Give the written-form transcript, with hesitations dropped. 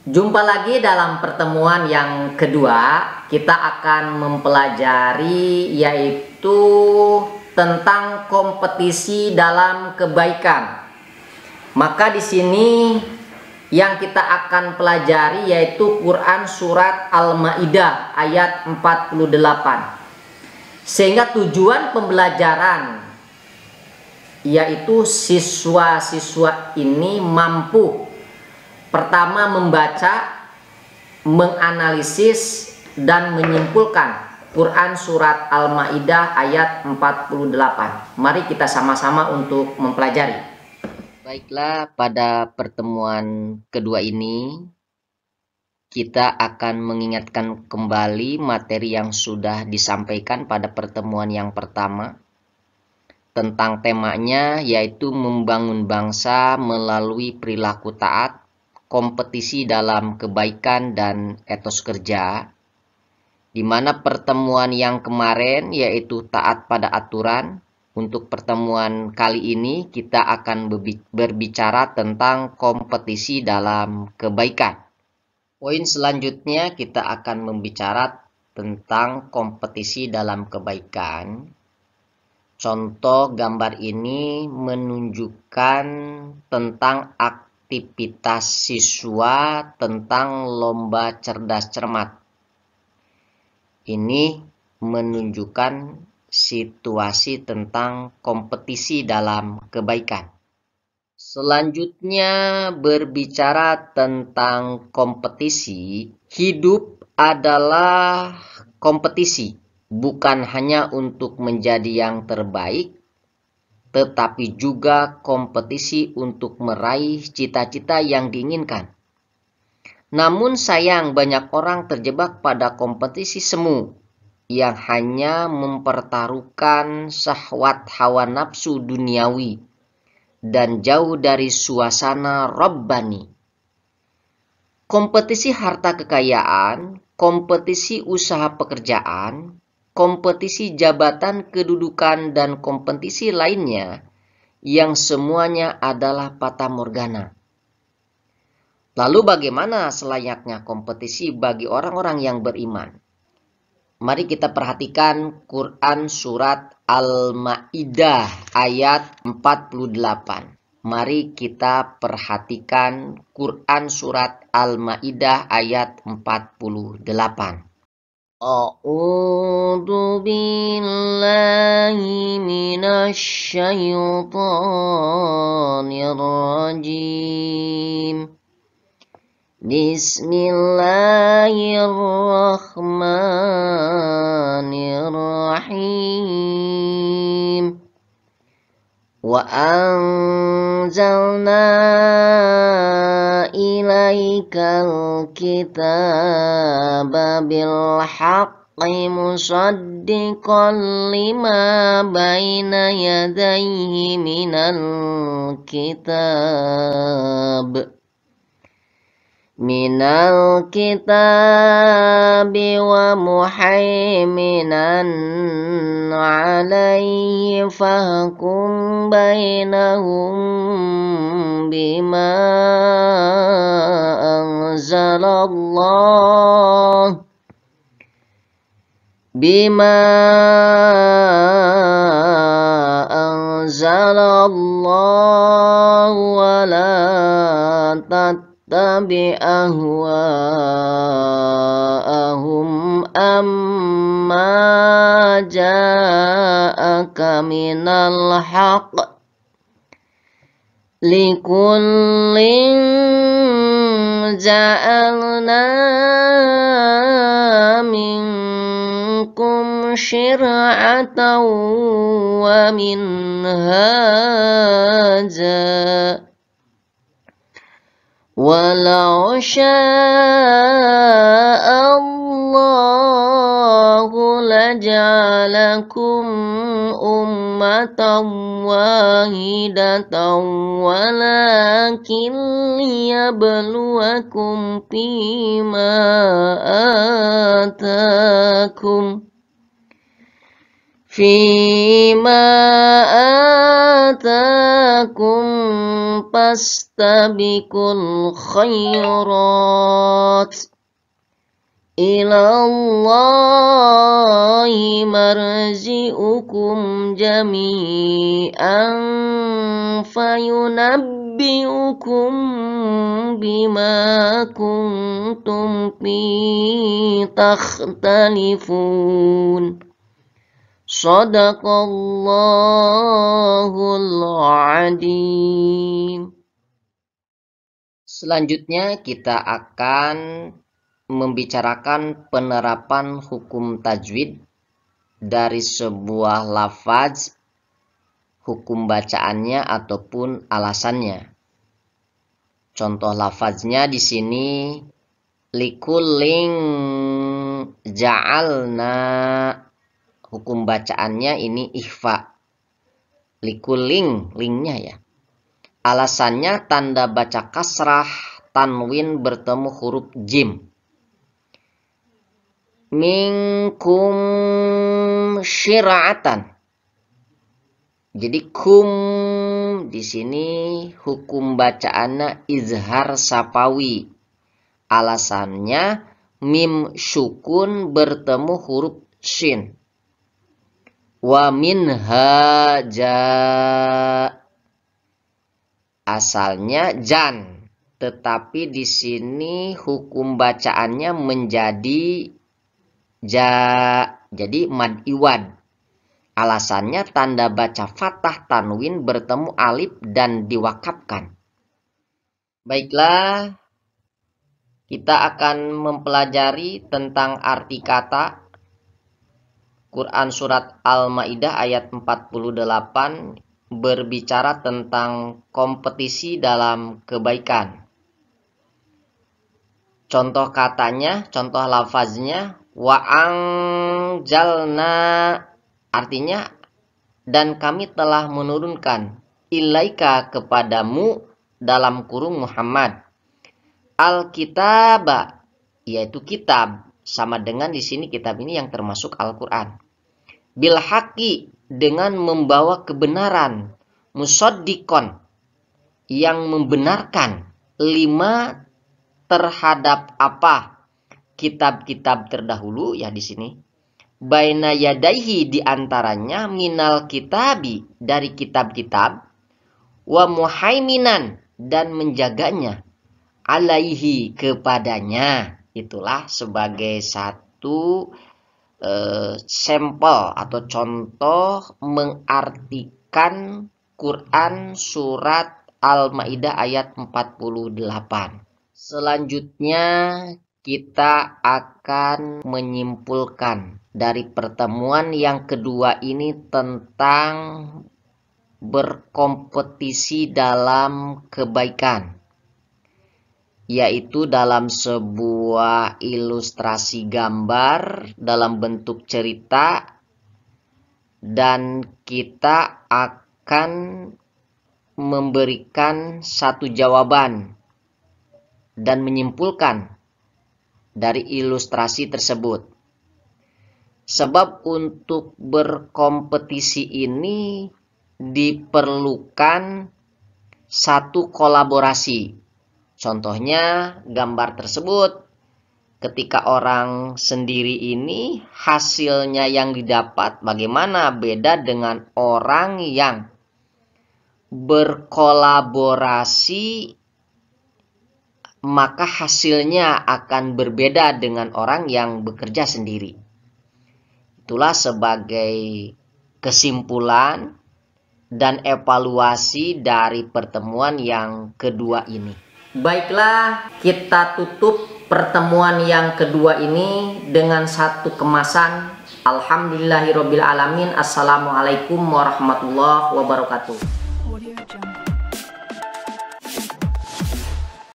Jumpa lagi dalam pertemuan yang kedua. Kita akan mempelajari yaitu tentang kompetisi dalam kebaikan. Maka di sini yang kita akan pelajari yaitu Quran surat Al-Maidah ayat 48. Sehingga tujuan pembelajaran yaitu siswa-siswa ini mampu pertama membaca, menganalisis dan menyimpulkan Quran surat Al-Maidah ayat 48. Mari kita sama-sama untuk mempelajari. Baiklah, pada pertemuan kedua ini kita akan mengingatkan kembali materi yang sudah disampaikan pada pertemuan yang pertama tentang temanya yaitu membangun bangsa melalui perilaku taat, kompetisi dalam kebaikan dan etos kerja, di mana pertemuan yang kemarin yaitu taat pada aturan. Untuk pertemuan kali ini kita akan berbicara tentang kompetisi dalam kebaikan. Poin selanjutnya kita akan membicarakan tentang kompetisi dalam kebaikan. Contoh gambar ini menunjukkan tentang aktivitas siswa tentang lomba cerdas cermat. Ini menunjukkan situasi tentang kompetisi dalam kebaikan. Selanjutnya berbicara tentang kompetisi. Hidup adalah kompetisi, bukan hanya untuk menjadi yang terbaik, tetapi juga kompetisi untuk meraih cita-cita yang diinginkan. Namun sayang banyak orang terjebak pada kompetisi semu yang hanya mempertaruhkan syahwat hawa nafsu duniawi dan jauh dari suasana Rabbani. Kompetisi harta kekayaan, kompetisi usaha pekerjaan, kompetisi jabatan kedudukan, dan kompetisi lainnya yang semuanya adalah fata morgana. Lalu bagaimana selayaknya kompetisi bagi orang-orang yang beriman? Mari kita perhatikan Quran surat Al-Maidah ayat 48. Mari kita perhatikan Quran surat Al-Maidah ayat 48. A'udzu billahi minasy syaithanir rajim. Bismillahirrahmanirrahim. Wa anzalna ilaikal kitaba bil haqqi musaddiqan lima baina yadayhi minal kitab. Minal kitabi wa muhaiminan alaihi fahkum bainahum bima anzalallah wa la tattabi ahwa'ahum amma ja'aka minal haqq likullin ja'alna minkum syir'atan wa minhaja walau sya'allahu laja'alakum ummatan wahidatan walakin liyabluwakum fima atakum فيما آتاكم lakum fastabiqul khairat ilallahi marji'ukum jami'an fayunabbi'ukum bima kuntum fi takhtalifun. Shadaqallahul Azim. Selanjutnya kita akan membicarakan penerapan hukum tajwid dari sebuah lafaz, hukum bacaannya ataupun alasannya. Contoh lafaznya di sini likulling ja'alna. Hukum bacaannya ini ikhfa. Likulling, linknya ya. Alasannya tanda baca kasrah tanwin bertemu huruf jim. Minkum syira'atan. Jadi kum di sini hukum bacaannya izhar safawi. Alasannya mim syukun bertemu huruf shin. Wa minha ja. Asalnya jan, tetapi di sini hukum bacaannya menjadi ja, jadi mad iwad. Alasannya tanda baca fathah tanwin bertemu alif dan diwakafkan. Baiklah, kita akan mempelajari tentang arti kata. Quran Surat Al-Ma'idah ayat 48 berbicara tentang kompetisi dalam kebaikan. Contoh katanya, contoh lafaznya, wa'angjalna, artinya, dan kami telah menurunkan ilaika kepadamu dalam kurung Muhammad. Al-kitaba, yaitu kitab, sama dengan di sini kitab ini yang termasuk Al-Quran. Bil haqqi, dengan membawa kebenaran, musaddiqon, yang membenarkan, lima terhadap apa? Kitab-kitab terdahulu ya di sini. Baina yadaihi, di antaranya minal kitabi, dari kitab-kitab, wa muhaiminan, dan menjaganya, alaihi, kepadanya. Itulah sebagai satu sampel atau contoh mengartikan Quran Surat Al-Ma'idah ayat 48. Selanjutnya kita akan menyimpulkan dari pertemuan yang kedua ini tentang berkompetisi dalam kebaikan, yaitu dalam sebuah ilustrasi gambar dalam bentuk cerita, dan kita akan memberikan satu jawaban dan menyimpulkan dari ilustrasi tersebut. Sebab untuk berkompetisi ini diperlukan satu kolaborasi. Contohnya gambar tersebut, ketika orang sendiri ini hasilnya yang didapat bagaimana, beda dengan orang yang berkolaborasi, maka hasilnya akan berbeda dengan orang yang bekerja sendiri. Itulah sebagai kesimpulan dan evaluasi dari pertemuan yang kedua ini. Baiklah, kita tutup pertemuan yang kedua ini dengan satu kemasan. Alhamdulillahirobbilalamin. Assalamualaikum warahmatullahi wabarakatuh.